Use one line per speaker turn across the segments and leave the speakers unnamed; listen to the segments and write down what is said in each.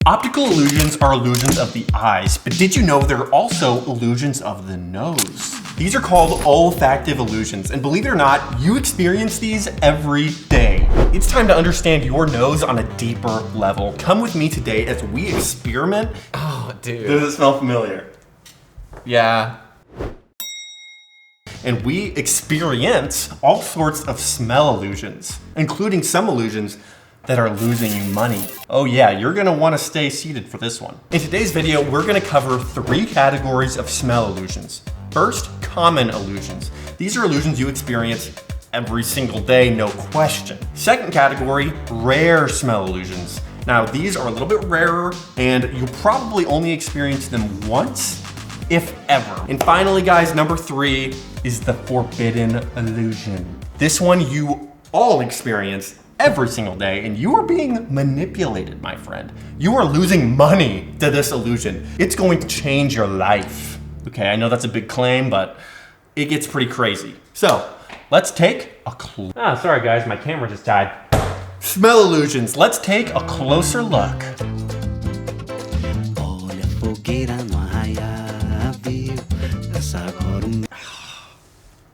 Optical illusions are illusions of the eyes, but did you know there are also illusions of the nose? These are called olfactive illusions, and believe it or not, you experience these every day. It's time to understand your nose on a deeper level. Come with me today as we experiment.
Oh, dude.
Does it smell familiar?
Yeah.
And we experience all sorts of smell illusions, including some illusions that are losing you money. Oh yeah, you're gonna wanna stay seated for this one. In today's video, we're gonna cover 3 categories of smell illusions. First, common illusions. These are illusions you experience every single day, no question. Second category, rare smell illusions. Now, these are a little bit rarer, and you'll probably only experience them once, if ever. And finally, guys, number 3 is the forbidden illusion. This one you all experience every single day, and you are being manipulated, my friend. You are losing money to this illusion. It's going to change your life. Okay, I know that's a big claim, but it gets pretty crazy. So, let's take a sorry guys, my camera just died. Smell illusions. Let's take a closer look.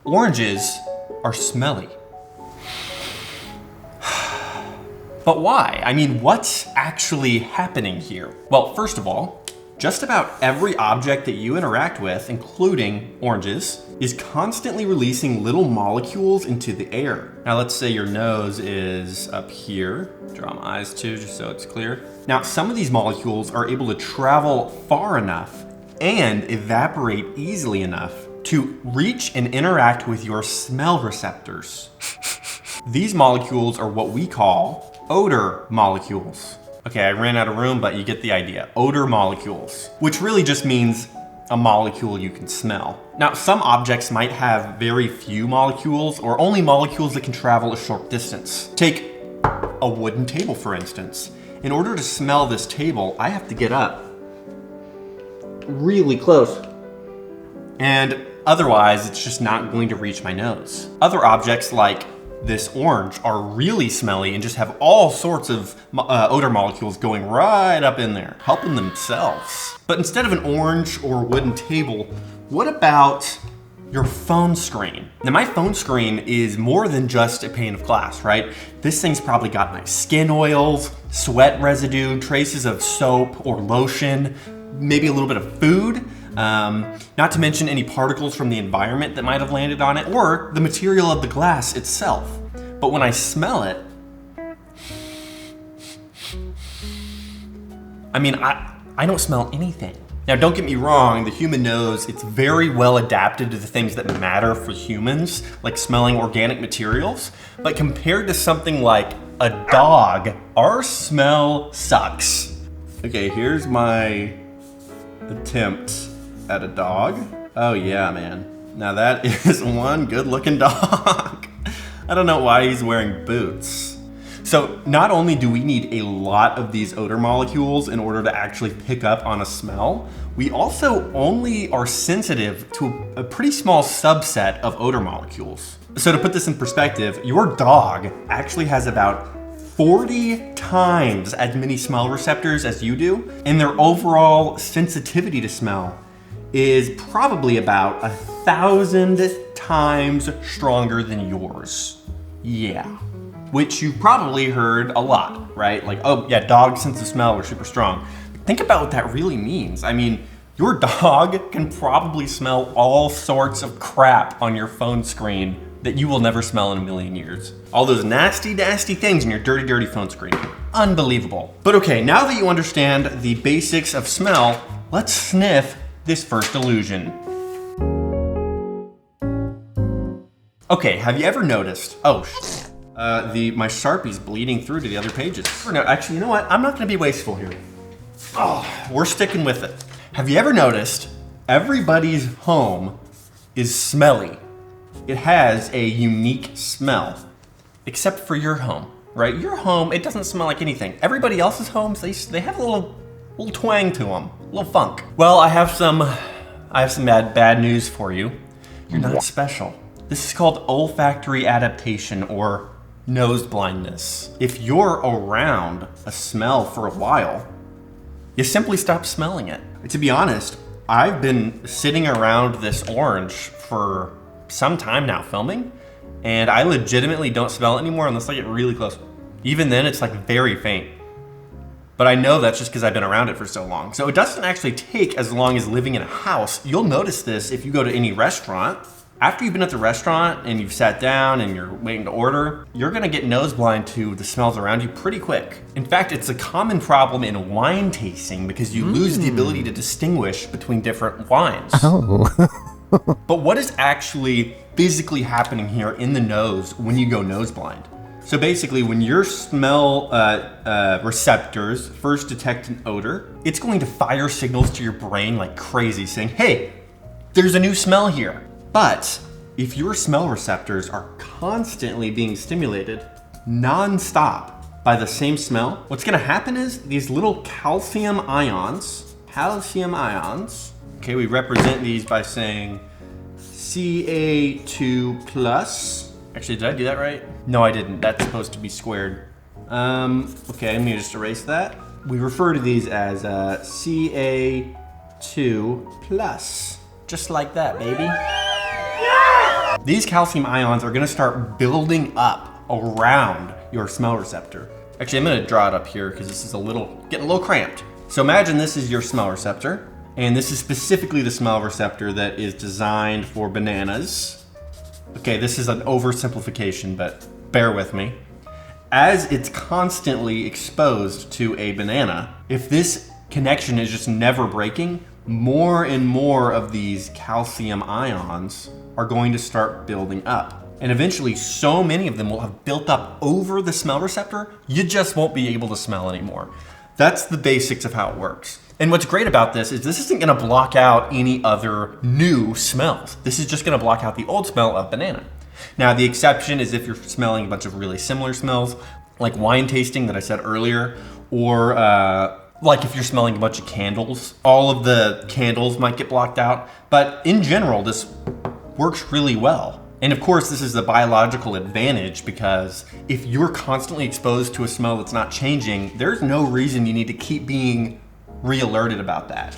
Oranges are smelly. But why? I mean, what's actually happening here? Well, first of all, just about every object that you interact with, including oranges, is constantly releasing little molecules into the air. Now let's say your nose is up here. Draw my eyes too, just so it's clear. Now, some of these molecules are able to travel far enough and evaporate easily enough to reach and interact with your smell receptors. These molecules are what we call odor molecules. Okay, I ran out of room, but you get the idea. Odor molecules, which really just means a molecule you can smell. Now, some objects might have very few molecules or only molecules that can travel a short distance. Take a wooden table, for instance. In order to smell this table, I have to get up really close. And otherwise, it's just not going to reach my nose. Other objects like this orange are really smelly and just have all sorts of odor molecules going right up in there, helping themselves. But instead of an orange or wooden table, what about your phone screen? Now, my phone screen is more than just a pane of glass, right? This thing's probably got my skin oils, sweat residue, traces of soap or lotion, maybe a little bit of food. Not to mention any particles from the environment that might have landed on it, or the material of the glass itself. But when I smell it, I mean, I don't smell anything. Now, don't get me wrong, the human nose, it's very well adapted to the things that matter for humans, like smelling organic materials. But compared to something like a dog, our smell sucks. Okay, here's my attempt at a dog. Oh yeah, man. Now that is one good looking dog. I don't know why he's wearing boots. So not only do we need a lot of these odor molecules in order to actually pick up on a smell, we also only are sensitive to a pretty small subset of odor molecules. So to put this in perspective, your dog actually has about 40 times as many smell receptors as you do, and their overall sensitivity to smell is probably about 1,000 times stronger than yours. Yeah. Which you probably heard a lot, right? Like, oh yeah, dog's sense of smell are super strong. Think about what that really means. I mean, your dog can probably smell all sorts of crap on your phone screen that you will never smell in a million years. All those nasty, nasty things in your dirty, dirty phone screen. Unbelievable. But okay, now that you understand the basics of smell, let's sniff this first illusion. Okay, have you ever noticed, my Sharpie's bleeding through to the other pages. No, actually, you know what? I'm not gonna be wasteful here. Oh, we're sticking with it. Have you ever noticed everybody's home is smelly? It has a unique smell, except for your home, right? Your home, it doesn't smell like anything. Everybody else's homes, they have a little twang to them, a little funk. Well, I have some bad news for you. You're not special. This is called olfactory adaptation, or nose blindness. If you're around a smell for a while, You simply stop smelling it. To be honest, I've been sitting around this orange for some time now filming, and I legitimately don't smell it anymore unless I get really close. Even then, it's like very faint. But I know that's just because I've been around it for so long. So it doesn't actually take as long as living in a house. You'll notice this if you go to any restaurant. After you've been at the restaurant and you've sat down and you're waiting to order, you're gonna get nose blind to the smells around you pretty quick. In fact, it's a common problem in wine tasting because you lose the ability to distinguish between different wines.
Oh.
But what is actually physically happening here in the nose when you go nose blind? So basically, when your smell receptors first detect an odor, it's going to fire signals to your brain like crazy saying, hey, there's a new smell here. But if your smell receptors are constantly being stimulated non-stop by the same smell, what's gonna happen is these little calcium ions, okay, we represent these by saying Ca2 plus. Actually, did I do that right? No, I didn't. That's supposed to be squared. Okay, I'm gonna just erase that. We refer to these as Ca2 plus. Just like that, baby. These calcium ions are gonna start building up around your smell receptor. Actually, I'm gonna draw it up here because this is getting a little cramped. So imagine this is your smell receptor, and this is specifically the smell receptor that is designed for bananas. Okay, this is an oversimplification, but bear with me. As it's constantly exposed to a banana, if this connection is just never breaking, more and more of these calcium ions are going to start building up. And eventually, so many of them will have built up over the smell receptor, you just won't be able to smell anymore. That's the basics of how it works. And what's great about this isn't gonna block out any other new smells. This is just gonna block out the old smell of banana. Now, the exception is if you're smelling a bunch of really similar smells, like wine tasting that I said earlier, or like if you're smelling a bunch of candles, all of the candles might get blocked out. But in general, this works really well. And of course, this is a biological advantage because if you're constantly exposed to a smell that's not changing, there's no reason you need to keep being re-alerted about that.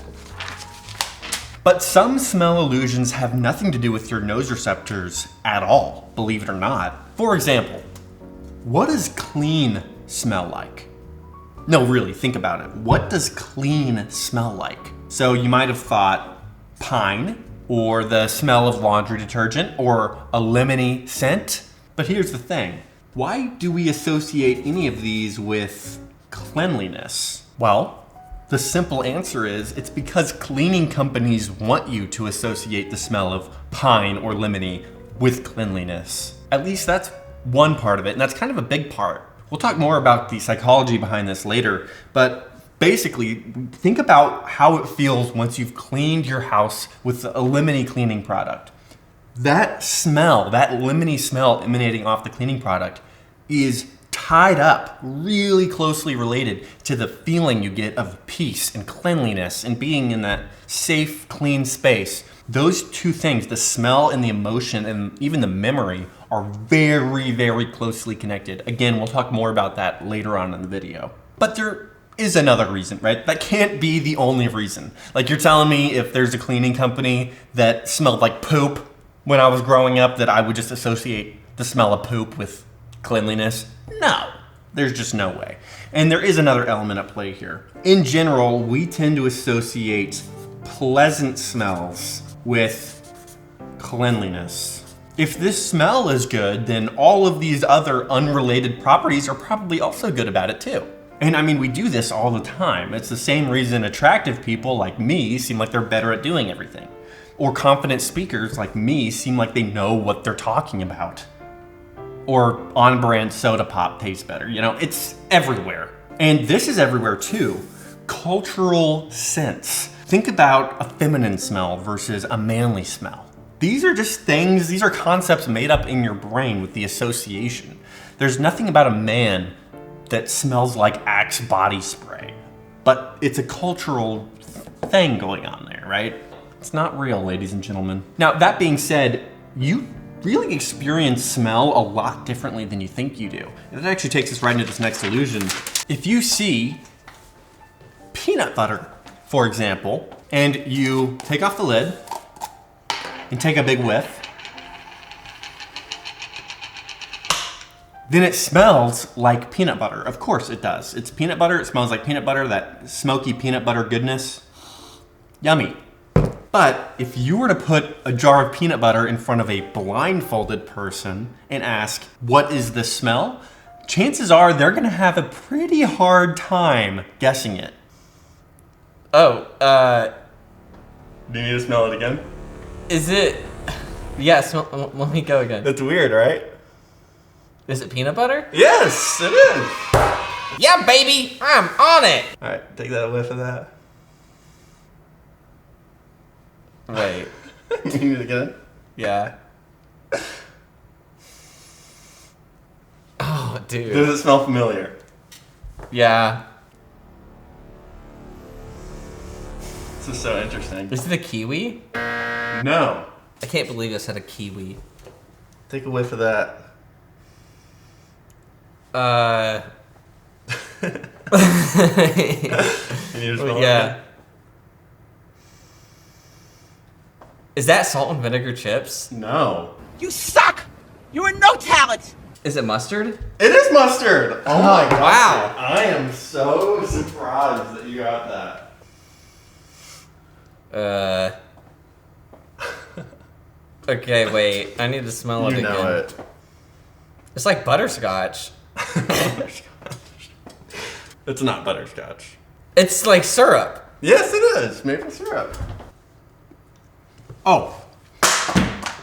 But some smell illusions have nothing to do with your nose receptors at all, believe it or not. For example, what does clean smell like? No, really, think about it. What does clean smell like? So you might have thought pine, or the smell of laundry detergent, or a lemony scent. But here's the thing. Why do we associate any of these with cleanliness? Well, the simple answer is it's because cleaning companies want you to associate the smell of pine or lemony with cleanliness. At least that's one part of it, and that's kind of a big part. We'll talk more about the psychology behind this later, but basically, think about how it feels once you've cleaned your house with a lemony cleaning product. That smell, that lemony smell emanating off the cleaning product is tied up, really closely related to the feeling you get of peace and cleanliness and being in that safe, clean space. Those two things, the smell and the emotion and even the memory, are very, very closely connected. Again, we'll talk more about that later on in the video. But there is another reason, right? That can't be the only reason. Like, you're telling me if there's a cleaning company that smelled like poop when I was growing up that I would just associate the smell of poop with cleanliness? No, there's just no way. And there is another element at play here. In general, we tend to associate pleasant smells with cleanliness. If this smell is good, then all of these other unrelated properties are probably also good about it too. And I mean, we do this all the time. It's the same reason attractive people like me seem like they're better at doing everything. Or confident speakers like me seem like they know what they're talking about. Or on-brand soda pop tastes better. You know, it's everywhere. And this is everywhere too. Cultural sense. Think about a feminine smell versus a manly smell. These are just things, these are concepts made up in your brain with the association. There's nothing about a man that smells like Axe body spray, but it's a cultural thing going on there, right? It's not real, ladies and gentlemen. Now, that being said, you really experience smell a lot differently than you think you do. And that actually takes us right into this next illusion. If you see peanut butter, for example, and you take off the lid and take a big whiff, then it smells like peanut butter. Of course it does. It's peanut butter, it smells like peanut butter, that smoky peanut butter goodness. Yummy. But if you were to put a jar of peanut butter in front of a blindfolded person and ask, what is the smell? Chances are they're gonna have a pretty hard time guessing it.
Oh,
Do you need to smell it again?
is it? Yeah, let me go again.
That's weird, right?
Is it peanut butter?
Yes, it is.
Yeah, baby, I'm on it.
All right, take that whiff of that.
Wait,
You need to get it?
yeah. Oh, dude.
Does it smell familiar?
Yeah.
This is so interesting.
Is it a kiwi?
No.
I can't believe I said a kiwi.
Take a whiff of that. You need to smell it
Yeah.
again?
Is that salt and vinegar chips?
No.
You suck! You are no talent!
Is it mustard?
It is mustard. Oh my god.
wow.
I am so surprised that you got that.
Okay, wait. I need to smell it
You
again.
know it.
It's like butterscotch.
It's not butterscotch.
It's like syrup.
Yes, it is. Maple syrup. Oh.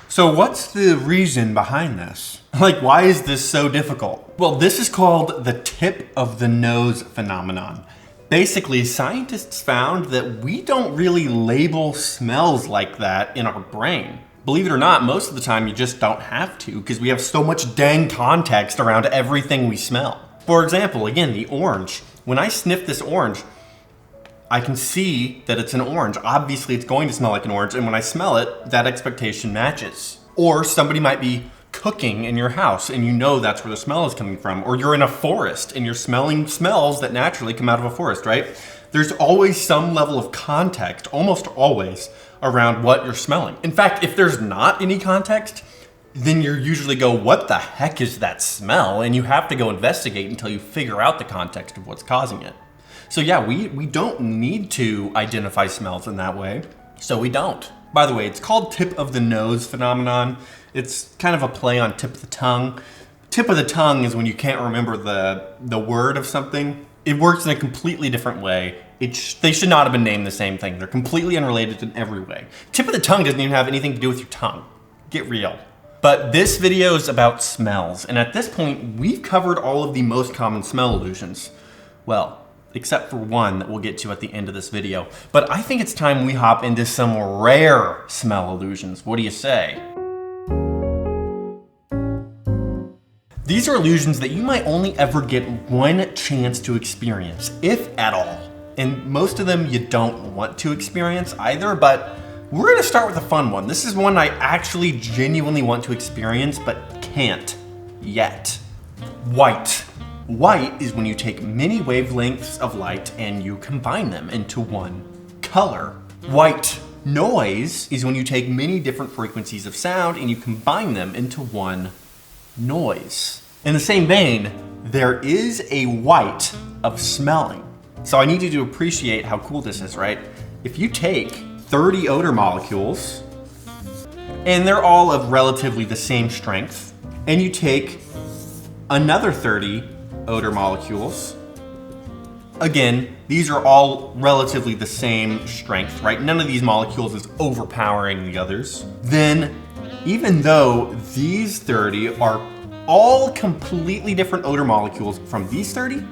So what's the reason behind this? Like, why is this so difficult? Well, this is called the tip of the nose phenomenon. Basically, scientists found that we don't really label smells like that in our brain. Believe it or not, most of the time you just don't have to because we have so much dang context around everything we smell. For example, again, the orange. When I sniff this orange, I can see that it's an orange. Obviously, it's going to smell like an orange, and when I smell it, that expectation matches. Or somebody might be cooking in your house, and you know that's where the smell is coming from. Or you're in a forest, and you're smelling smells that naturally come out of a forest, right? There's always some level of context, almost always, around what you're smelling. In fact, if there's not any context, then you usually go, what the heck is that smell? And you have to go investigate until you figure out the context of what's causing it. So yeah, we don't need to identify smells in that way, so we don't. By the way, it's called tip of the nose phenomenon. It's kind of a play on tip of the tongue. Tip of the tongue is when you can't remember the word of something. It works in a completely different way. They should not have been named the same thing. They're completely unrelated in every way. Tip of the tongue doesn't even have anything to do with your tongue. Get real. But this video is about smells, and at this point, we've covered all of the most common smell illusions. Well, except for one that we'll get to at the end of this video. But I think it's time we hop into some rare smell illusions. What do you say? These are illusions that you might only ever get one chance to experience, if at all. And most of them you don't want to experience either, but we're gonna start with a fun one. This is one I actually genuinely want to experience, but can't yet. White. White is when you take many wavelengths of light and you combine them into one color. White noise is when you take many different frequencies of sound and you combine them into one noise. In the same vein, there is a white of smelling. So I need you to appreciate how cool this is, right? If you take 30 odor molecules, and they're all of relatively the same strength, and you take another 30 odor molecules, again, these are all relatively the same strength, right? None of these molecules is overpowering the others. Then, even though these 30 are all completely different odor molecules from these 30,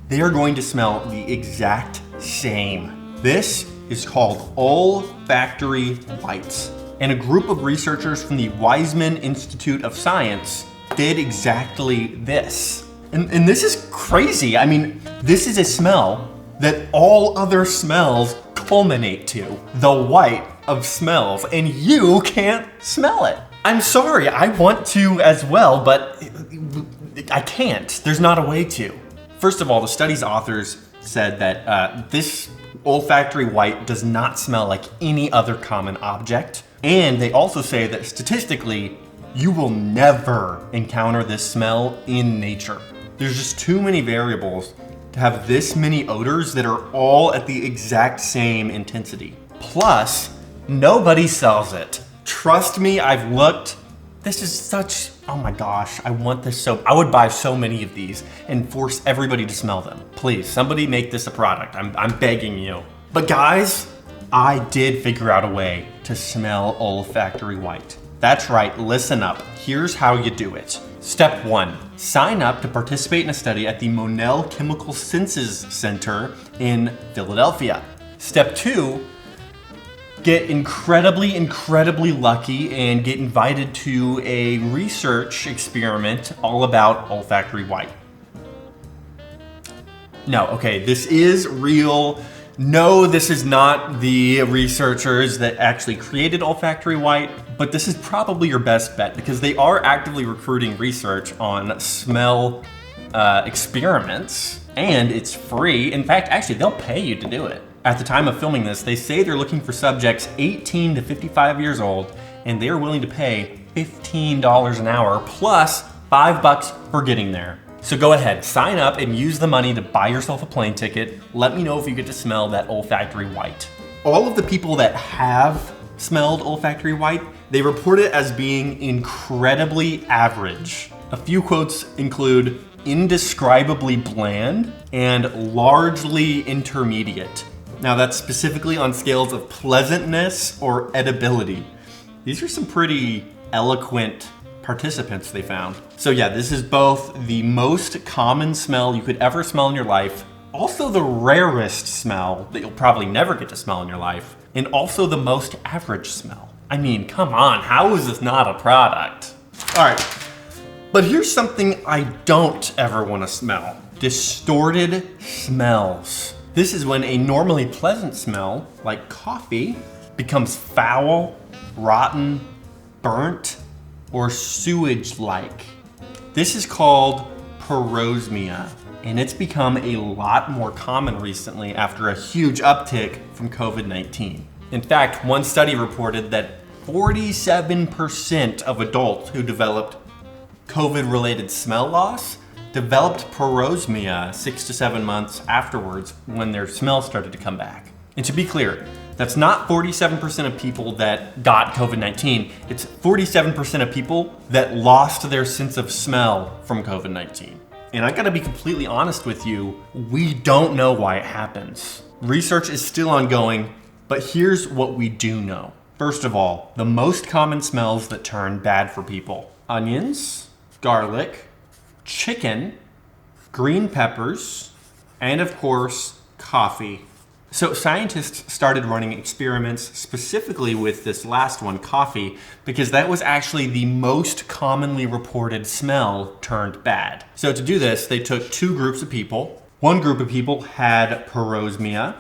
they are going to smell the exact same. This is called olfactory whites. And a group of researchers from the Weizmann Institute of Science did exactly this. And this is crazy. I mean, this is a smell that all other smells culminate to. The white of smells, and you can't smell it. I'm sorry, I want to as well, but I can't. There's not a way to. First of all, the study's authors said that this olfactory white does not smell like any other common object. And they also say that statistically, you will never encounter this smell in nature. There's just too many variables to have this many odors that are all at the exact same intensity. Plus, nobody sells it. Trust me, I've looked. This is such, oh my gosh, I want this so, I would buy so many of these and force everybody to smell them. Please, somebody make this a product. I'm begging you. But guys, I did figure out a way to smell olfactory white. That's right, listen up. Here's how you do it. Step 1, sign up to participate in a study at the Monell Chemical Senses Center in Philadelphia. Step 2, get incredibly lucky and get invited to a research experiment all about olfactory white. No, okay, this is real. No, this is not the researchers that actually created olfactory white, but this is probably your best bet because they are actively recruiting research on smell experiments, and it's free. In fact, actually, they'll pay you to do it. At the time of filming this, they say they're looking for subjects 18 to 55 years old, and they are willing to pay $15 an hour plus $5 for getting there. So go ahead, sign up and use the money to buy yourself a plane ticket. Let me know if you get to smell that olfactory white. All of the people that have smelled olfactory white, they report it as being incredibly average. A few quotes include indescribably bland and largely intermediate. Now that's specifically on scales of pleasantness or edibility. These are some pretty eloquent participants they found. So yeah, this is both the most common smell you could ever smell in your life, also the rarest smell that you'll probably never get to smell in your life, and also the most average smell. I mean, come on, how is this not a product? All right, but here's something I don't ever want to smell. Distorted smells. This is when a normally pleasant smell, like coffee, becomes foul, rotten, burnt, or sewage-like. This is called parosmia, and it's become a lot more common recently after a huge uptick from COVID-19. In fact, one study reported that 47% of adults who developed COVID-related smell loss developed parosmia 6 to 7 months afterwards when their smell started to come back. And to be clear, that's not 47% of people that got COVID-19. It's 47% of people that lost their sense of smell from COVID-19. And I gotta be completely honest with you, we don't know why it happens. Research is still ongoing, but here's what we do know. First of all, the most common smells that turn bad for people: onions, garlic, chicken, green peppers, and of course, coffee. So scientists started running experiments specifically with this last one, coffee, because that was actually the most commonly reported smell turned bad. So to do this, they took two groups of people. One group of people had parosmia,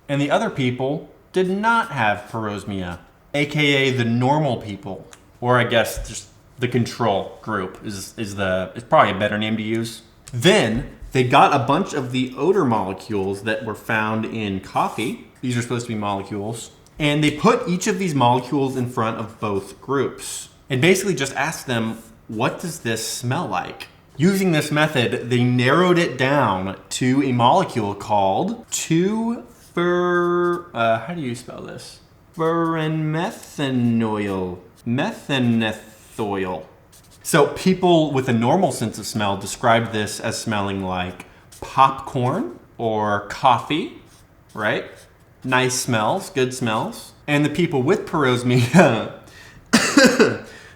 and the other people did not have parosmia, aka the normal people, or I guess just the control group is probably a better name to use. Then they got a bunch of the odor molecules that were found in coffee. These are supposed to be molecules. And they put each of these molecules in front of both groups and basically just asked them, what does this smell like? Using this method, they narrowed it down to a molecule called how do you spell this? Furanmethanoyl. Methanethoyl. So people with a normal sense of smell described this as smelling like popcorn or coffee, right? Nice smells, good smells. And the people with parosmia,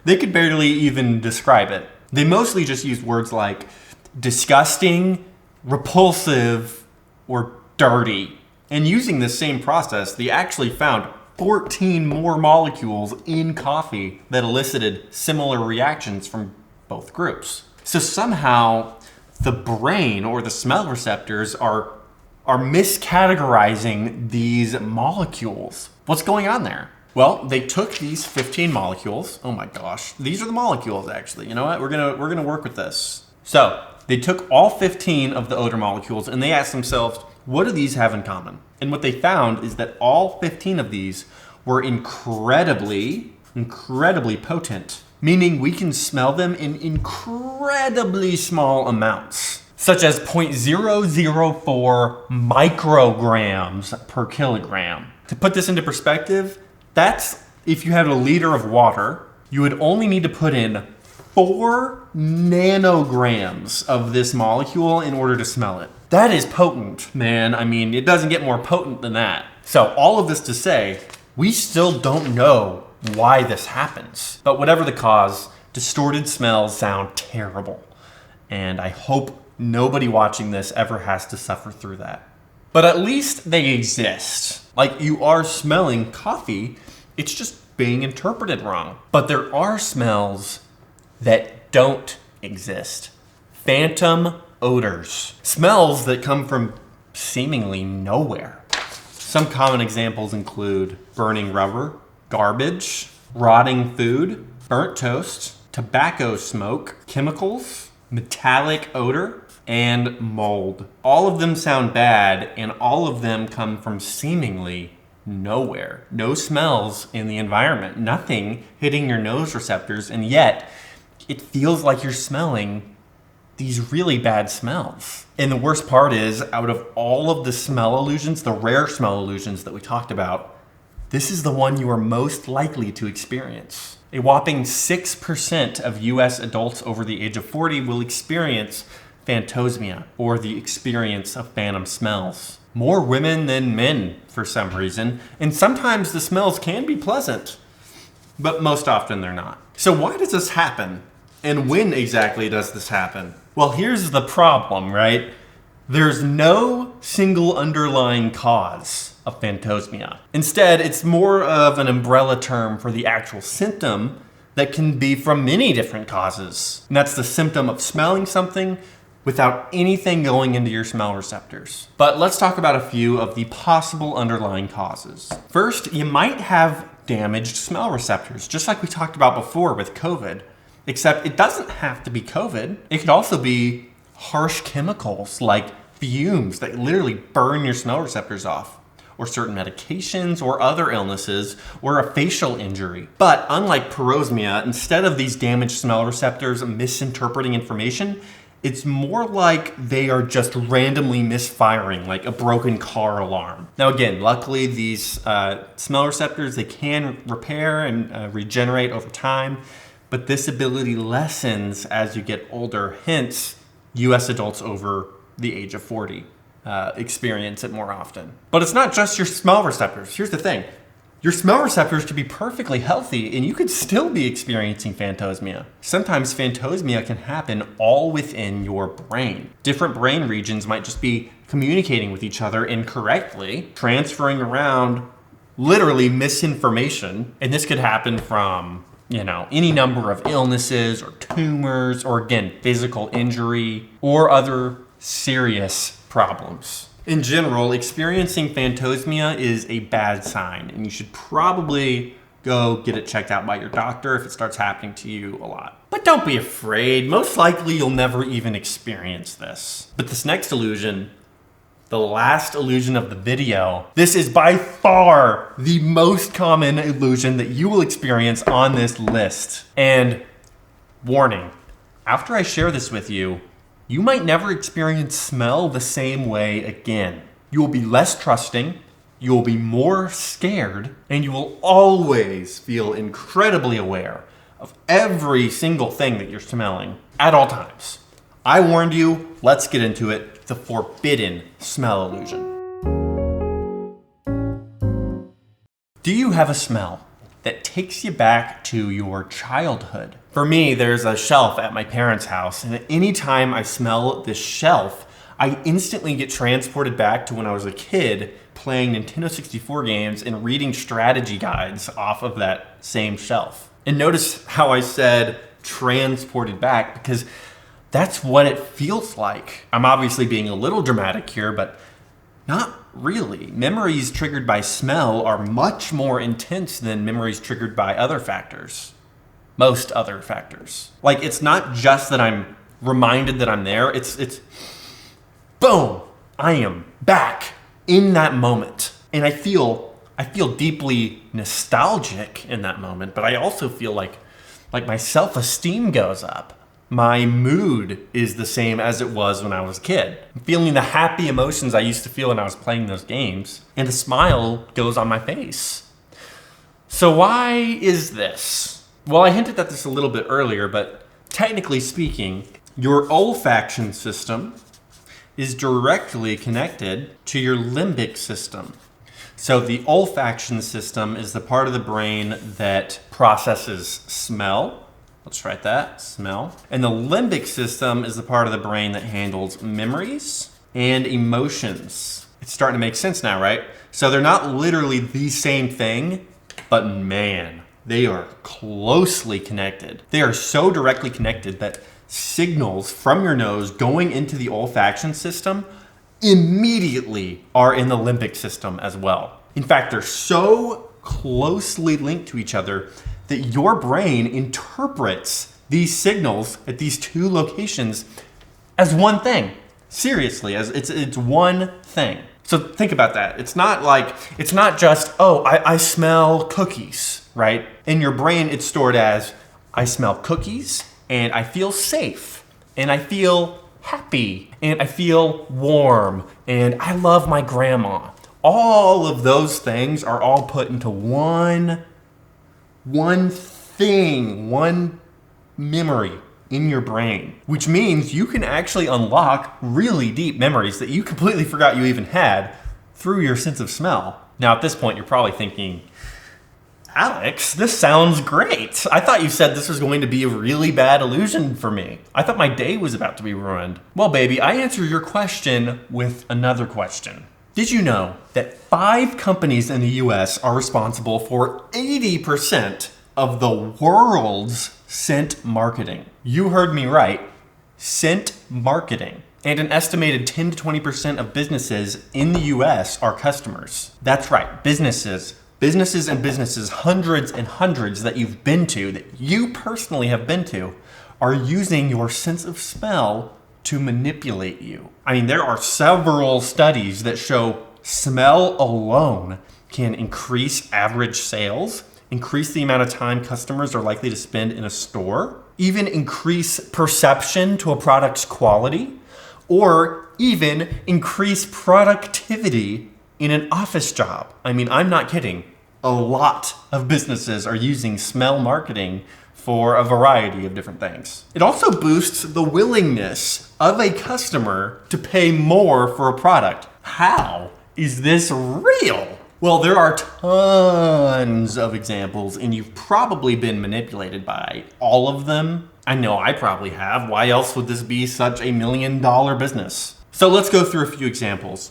they could barely even describe it. They mostly just used words like disgusting, repulsive, or dirty. And using this same process, they actually found 14 more molecules in coffee that elicited similar reactions from both groups. So somehow the brain or the smell receptors are miscategorizing these molecules. What's going on there? Well, they took these 15 molecules. Oh my gosh, these are the molecules actually. You know what? We're gonna work with this. So they took all 15 of the odor molecules and they asked themselves, what do these have in common? And what they found is that all 15 of these were incredibly potent, meaning we can smell them in incredibly small amounts, such as 0.004 micrograms per kilogram. To put this into perspective, that's if you had a liter of water, you would only need to put in 4 nanograms of this molecule in order to smell it. That is potent, man. I mean, it doesn't get more potent than that. So all of this to say, we still don't know why this happens. But whatever the cause, distorted smells sound terrible. And I hope nobody watching this ever has to suffer through that. But at least they exist. Like, you are smelling coffee, it's just being interpreted wrong. But there are smells that don't exist. Phantom odors. Smells that come from seemingly nowhere. Some common examples include burning rubber, garbage, rotting food, burnt toast, tobacco smoke, chemicals, metallic odor, and mold. All of them sound bad, and all of them come from seemingly nowhere. No smells in the environment, nothing hitting your nose receptors, and yet it feels like you're smelling these really bad smells. And the worst part is, out of all of the smell illusions, the rare smell illusions that we talked about, this is the one you are most likely to experience. A whopping 6% of US adults over the age of 40 will experience phantosmia, or the experience of phantom smells. More women than men for some reason, and sometimes the smells can be pleasant, but most often they're not. So why does this happen? And when exactly does this happen? Well, here's the problem, right? There's no single underlying cause of phantosmia. Instead, it's more of an umbrella term for the actual symptom that can be from many different causes. And that's the symptom of smelling something without anything going into your smell receptors. But let's talk about a few of the possible underlying causes. First, you might have damaged smell receptors, just like we talked about before with COVID. Except it doesn't have to be COVID. It could also be harsh chemicals like fumes that literally burn your smell receptors off, or certain medications or other illnesses, or a facial injury. But unlike parosmia, instead of these damaged smell receptors misinterpreting information, it's more like they are just randomly misfiring, like a broken car alarm. Now again, luckily these smell receptors, they can repair and regenerate over time, but this ability lessens as you get older. Hence, US adults over the age of 40 experience it more often. But it's not just your smell receptors. Here's the thing. Your smell receptors could be perfectly healthy and you could still be experiencing phantosmia. Sometimes phantosmia can happen all within your brain. Different brain regions might just be communicating with each other incorrectly, transferring around literally misinformation. And this could happen from any number of illnesses or tumors, or again, physical injury or other serious problems. In general, experiencing phantosmia is a bad sign, and you should probably go get it checked out by your doctor if it starts happening to you a lot. But don't be afraid. Most likely you'll never even experience this. But this next illusion, the last illusion of the video, this is by far the most common illusion that you will experience on this list. And warning, after I share this with you, you might never experience smell the same way again. You will be less trusting, you will be more scared, and you will always feel incredibly aware of every single thing that you're smelling at all times. I warned you, let's get into it, the forbidden smell illusion. Do you have a smell that takes you back to your childhood? For me, there's a shelf at my parents' house, and anytime I smell this shelf, I instantly get transported back to when I was a kid playing Nintendo 64 games and reading strategy guides off of that same shelf. And notice how I said transported back, because that's what it feels like. I'm obviously being a little dramatic here, but not really. Memories triggered by smell are much more intense than memories triggered by other factors. Most other factors. Like, it's not just that I'm reminded that I'm there, it's boom, I am back in that moment. And I feel deeply nostalgic in that moment, but I also feel like my self-esteem goes up. My mood is the same as it was when I was a kid. I'm feeling the happy emotions I used to feel when I was playing those games, and a smile goes on my face. So why is this? Well, I hinted at this a little bit earlier, but technically speaking, your olfaction system is directly connected to your limbic system. So the olfaction system is the part of the brain that processes smell. Let's write that, smell. And the limbic system is the part of the brain that handles memories and emotions. It's starting to make sense now, right? So they're not literally the same thing, but man, they are closely connected. They are so directly connected that signals from your nose going into the olfaction system immediately are in the limbic system as well. In fact, they're so closely linked to each other that your brain interprets these signals at these two locations as one thing. Seriously, as it's one thing. So think about that. It's not just, oh, I smell cookies, right? In your brain, it's stored as, I smell cookies and I feel safe and I feel happy and I feel warm and I love my grandma. All of those things are all put into one thing, one memory in your brain, which means you can actually unlock really deep memories that you completely forgot you even had through your sense of smell. Now, at this point, you're probably thinking, Alex, this sounds great. I thought you said this was going to be a really bad illusion for me. I thought my day was about to be ruined. Well, baby, I answer your question with another question. Did you know that 5 companies in the US are responsible for 80% of the world's scent marketing? You heard me right, scent marketing. And an estimated 10 to 20% of businesses in the US are customers. That's right, businesses and businesses, hundreds and hundreds that you've been to, that you personally have been to, are using your sense of smell to manipulate you. I mean, there are several studies that show smell alone can increase average sales, increase the amount of time customers are likely to spend in a store, even increase perception to a product's quality, or even increase productivity in an office job. I mean, I'm not kidding. A lot of businesses are using smell marketing for a variety of different things. It also boosts the willingness of a customer to pay more for a product. How is this real? Well, there are tons of examples, and you've probably been manipulated by all of them. I know I probably have. Why else would this be such $1 million business? So let's go through a few examples.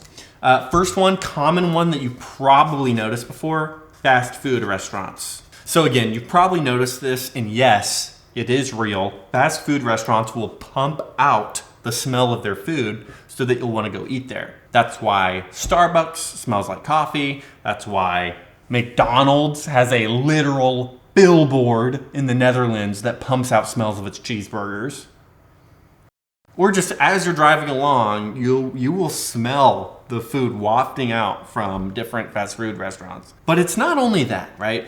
First one, common one that you've probably noticed before, fast food restaurants. So again, you've probably noticed this, and yes, it is real. Fast food restaurants will pump out the smell of their food so that you'll want to go eat there. That's why Starbucks smells like coffee. That's why McDonald's has a literal billboard in the Netherlands that pumps out smells of its cheeseburgers. Or just as you're driving along, you will smell the food wafting out from different fast food restaurants. But it's not only that, right?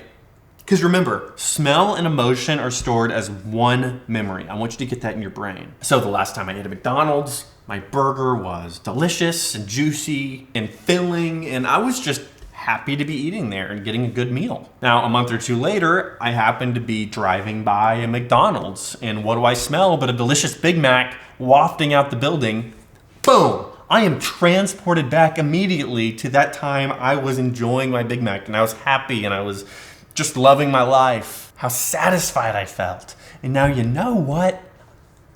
Because remember, smell and emotion are stored as one memory. I want you to get that in your brain. So the last time I ate at McDonald's, my burger was delicious and juicy and filling, and I was just happy to be eating there and getting a good meal. Now, a month or two later, I happened to be driving by a McDonald's, and what do I smell but a delicious Big Mac wafting out the building? Boom! I am transported back immediately to that time I was enjoying my Big Mac, and I was happy, and I was just loving my life. How satisfied I felt. And now you know what?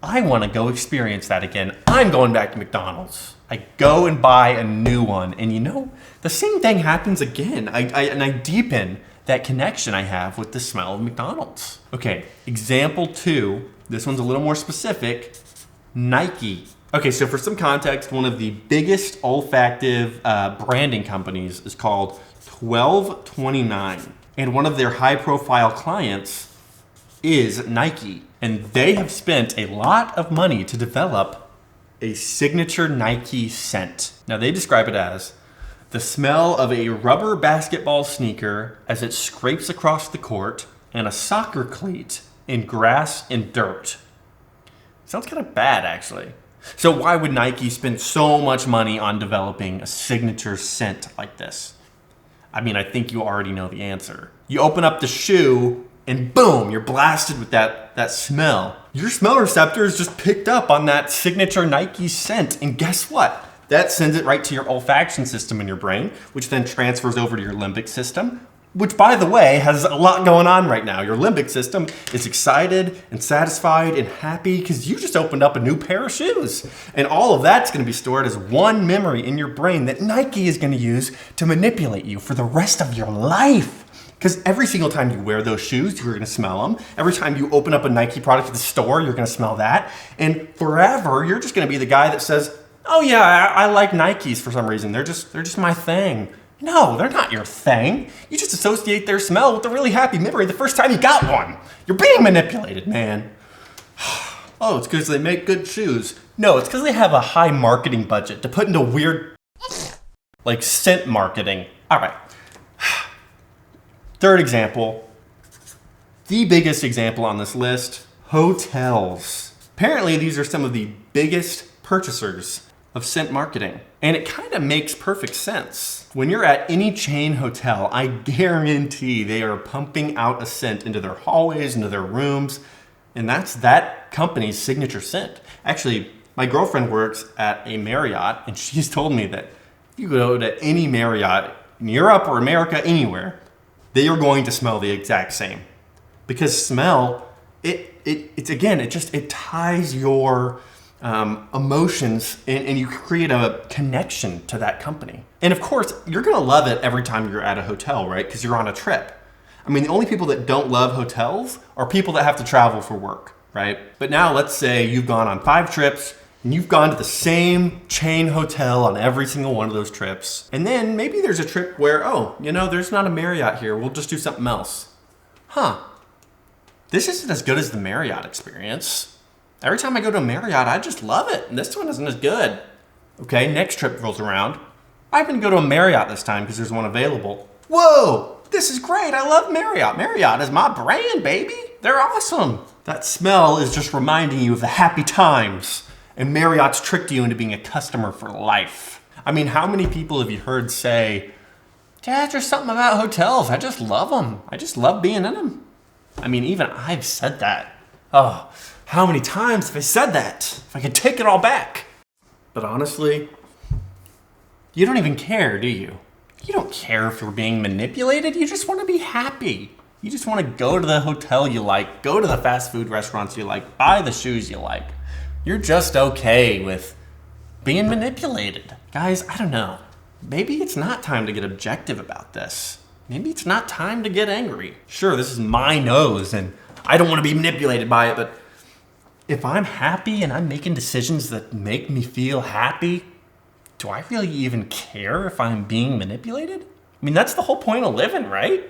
I want to go experience that again. I'm going back to McDonald's. I go and buy a new one. And you know, the same thing happens again. I deepen that connection I have with the smell of McDonald's. Okay, example 2. This one's a little more specific. Nike. Okay, so for some context, one of the biggest olfactive branding companies is called 1229. And one of their high-profile clients is Nike. And they have spent a lot of money to develop a signature Nike scent. Now they describe it as the smell of a rubber basketball sneaker as it scrapes across the court and a soccer cleat in grass and dirt. Sounds kind of bad, actually. So why would Nike spend so much money on developing a signature scent like this? I mean, I think you already know the answer. You open up the shoe and boom, you're blasted with that smell. Your smell receptors just picked up on that signature Nike scent, and guess what? That sends it right to your olfaction system in your brain, which then transfers over to your limbic system, which, by the way, has a lot going on right now. Your limbic system is excited and satisfied and happy because you just opened up a new pair of shoes. And all of that's going to be stored as one memory in your brain that Nike is going to use to manipulate you for the rest of your life. Because every single time you wear those shoes, you're going to smell them. Every time you open up a Nike product at the store, you're going to smell that. And forever, you're just going to be the guy that says, oh yeah, I like Nikes for some reason. They're just my thing. No, they're not your thing. You just associate their smell with a really happy memory the first time you got one. You're being manipulated, man. Oh, it's because they make good shoes. No, it's because they have a high marketing budget to put into weird, like scent marketing. All right. Third example, the biggest example on this list, hotels. Apparently, these are some of the biggest purchasers of scent marketing. And it kind of makes perfect sense. When you're at any chain hotel, I guarantee they are pumping out a scent into their hallways, into their rooms, and that's that company's signature scent. Actually, my girlfriend works at a Marriott, and she's told me that if you go to any Marriott in Europe or America, anywhere, they are going to smell the exact same. Because smell, it ties your emotions and you create a connection to that company. And of course, you're gonna love it every time you're at a hotel, right? Because you're on a trip. I mean, the only people that don't love hotels are people that have to travel for work, right? But now let's say you've gone on 5 trips and you've gone to the same chain hotel on every single one of those trips. And then maybe there's a trip where, oh, there's not a Marriott here. We'll just do something else. This isn't as good as the Marriott experience. Every time I go to a Marriott, I just love it. And this one isn't as good. Okay, next trip rolls around. I'm gonna go to a Marriott this time because there's one available. Whoa, this is great. I love Marriott. Marriott is my brand, baby. They're awesome. That smell is just reminding you of the happy times. And Marriott's tricked you into being a customer for life. I mean, how many people have you heard say, Dad, there's something about hotels. I just love them. I just love being in them. I mean, even I've said that. Oh, how many times have I said that? If I could take it all back. But honestly, you don't even care, do you? You don't care if you're being manipulated. You just want to be happy. You just want to go to the hotel you like, go to the fast food restaurants you like, buy the shoes you like. You're just okay with being manipulated. Guys, I don't know. Maybe it's not time to get objective about this. Maybe it's not time to get angry. Sure, this is my nose and I don't want to be manipulated by it, but if I'm happy and I'm making decisions that make me feel happy, do I really even care if I'm being manipulated? I mean, that's the whole point of living, right?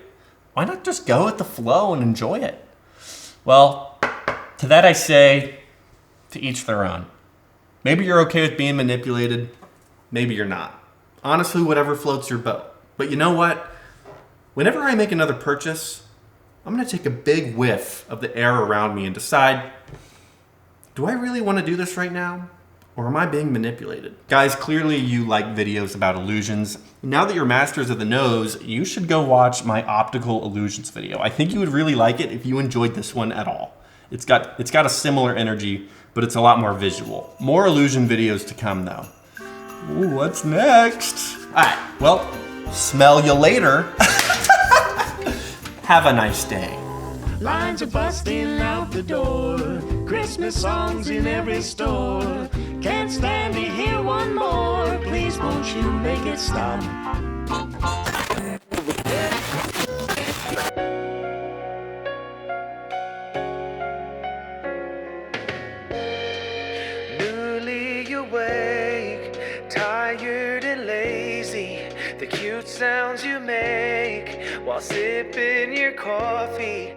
Why not just go with the flow and enjoy it? Well, to that I say, to each their own. Maybe you're okay with being manipulated. Maybe you're not. Honestly, whatever floats your boat. But you know what? Whenever I make another purchase, I'm going to take a big whiff of the air around me and decide, do I really want to do this right now? Or am I being manipulated? Guys, clearly you like videos about illusions. Now that you're masters of the nose, you should go watch my optical illusions video. I think you would really like it if you enjoyed this one at all. It's got a similar energy, but it's a lot more visual. More illusion videos to come though. Ooh, what's next? All right, well, smell you later. Have a nice day.
Lines are busting out the door. Christmas songs in every store. Can't stand to hear one more. Please won't you make it stop? Newly awake, tired and lazy. The cute sounds you make while sipping your coffee.